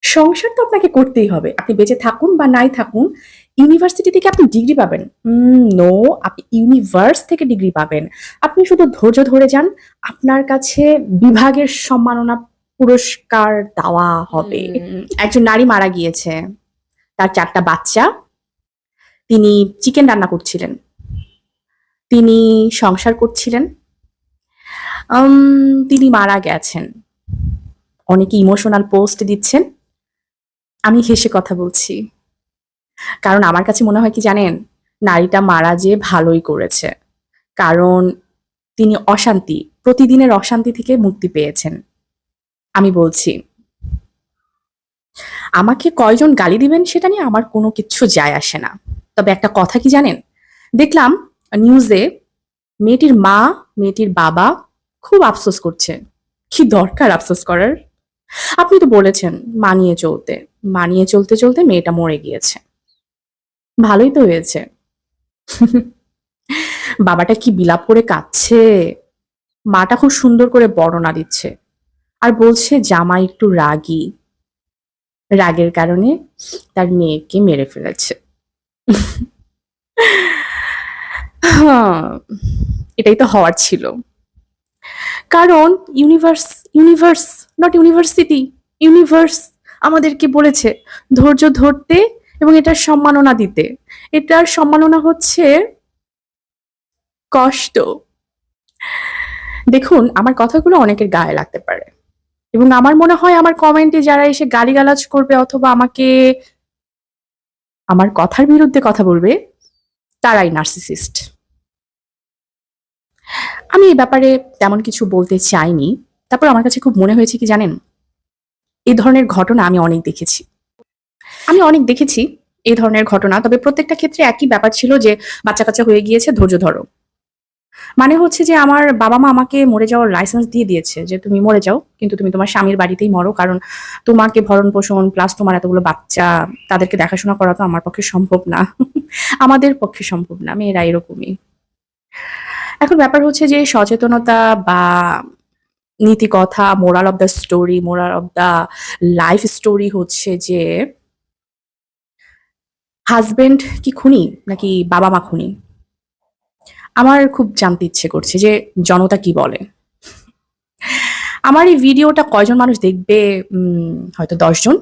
সংসার তো আপনাকে করতেই হবে। আপনি বেঁচে থাকুন বা নাই থাকুন, ইউনিভার্সিটি থেকে আপনি ডিগ্রি পাবেন। নো, আপনি ইউনিভার্স থেকে ডিগ্রি পাবেন। আপনি শুধু ধৈর্য ধরে যান। আপনার কাছে বিভাগের সম্মাননা পুরস্কার দেওয়া হবে। একজন নারী মারা গিয়েছে। তার ৪ টা বাচ্চা। তিনি চিকেন রান্না করছিলেন। তিনি সংসার করছিলেন। তিনি মারা গেছেন। অনেকে ইমোশনাল পোস্ট দিচ্ছেন। আমি হেসে কথা বলছি। কারণ আমার কাছে মনে হয় কি জানেন? নারীটা মারা যেয়ে ভালোই করেছে। কারণ তিনি প্রতিদিনের অশান্তি থেকে মুক্তি পেয়েছেন। আমি বলছি, আমাকে কয়জন গালি দিবেন সেটা নিয়ে আমার কোনো কিচ্ছু যায় আসে না। তবে একটা কথা কি জানেন? দেখলাম নিউজে মেয়েটির মা, মেয়েটির বাবা খুব আফসোস করছে। কি দরকার আফসোস করার? আপনি তো বলেছেন মানিয়ে চলতে। মানিয়ে চলতে, চলতে মেয়েটা মরে গিয়েছে। ভালোই তো হয়েছে। বাবাটা কি বিলাপ করে কাঁদছে। মাটা খুব সুন্দর করে বর্ণনা দিচ্ছে। আর বলছে জামাই একটু রাগী। রাগের কারণে তার মেয়েকে মেরে ফেলেছে। হ্যাঁ, এটাই তো হওয়ার ছিল। কারণ universe universe not university, universe আমাদেরকে বলেছে ধৈর্য ধরতে এবং এটার সম্মাননা দিতে। এটার সম্মাননা হচ্ছে কষ্ট। দেখুন, আমার কথাগুলো অনেকের গায়ে লাগতে পারে। এবং আমার মনে হয় আমার কমেন্টে যারা এসে গালিগালাজ করবে অথবা আমাকে আমার কথার বিরুদ্ধে কথা বলবে, তারাই নার্সিসিস্ট। আমি এই ব্যাপারে তেমন কিছু বলতে চাইনি। তারপর আমার কাছে খুব মনে হয়েছে কি জানেন? এই ধরনের ঘটনা আমি অনেক দেখেছি। আমি অনেক দেখেছি এই ধরনের ঘটনা। তবে প্রত্যেকটা ক্ষেত্রে একই ব্যাপার ছিল যে বাচ্চা-কাচ্চা হয়ে গিয়েছে, ধৈর্য ধরো। মানে হচ্ছে যে আমার বাবা-মা আমাকে মরে যাওয়ার লাইসেন্স দিয়ে দিয়েছে যে তুমি মরে যাও। কিন্তু তুমি তোমার স্বামীর বাড়িতেই মরো। কারণ তোমাকে ভরণ-পোষণ প্লাস তোমার এতগুলো বাচ্চা, তাদেরকে দেখাশোনা করা তো আমার পক্ষে সম্ভব না। আমাদের পক্ষে সম্ভব না। মেয়েরা এরকমই। এখন ব্যাপার হচ্ছে যে সচেতনতা বা নীতিকথা, moral of the story, moral of the life story হচ্ছে যে হাসব্যান্ড কি খুনি নাকি বাবা-মা খুনি? আমার খুব জানতে ইচ্ছে করছে যে জনতা কি বলে? আমার এই ভিডিওটা কয়জন মানুষ দেখবে? হয়তো ১০ জন।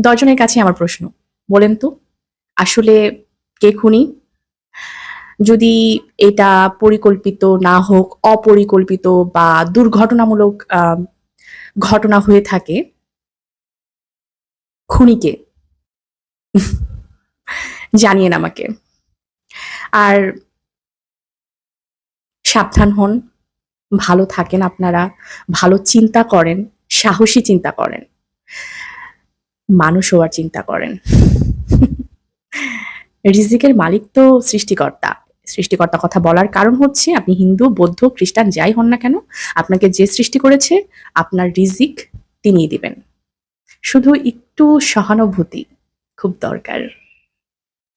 ১০ জনের কাছেই আমার প্রশ্ন। বলেন তো আসলে কে খুনি? যদি এটা পরিকল্পিত না হোক, অপরিকল্পিত বা দুর্ঘটনামূলক ঘটনা হয়ে থাকে, খুনি কে? জানিয়েন আমাকে। আর সাবধান হন, ভালো থাকেন আপনারা, ভালো চিন্তা করেন, সাহসী চিন্তা করেন, মানুষ হওয়ার চিন্তা করেন। রিজিকের মালিক তো সৃষ্টিকর্তা। সৃষ্টিকর্তার কথা বলার কারণ হচ্ছে আপনি হিন্দু, বৌদ্ধ, খ্রিস্টান যাই হন না কেন, আপনাকে যে সৃষ্টি করেছে আপনার রিজিক তিনিই দিবেন। শুধু একটু সহানুভূতি খুব দরকার।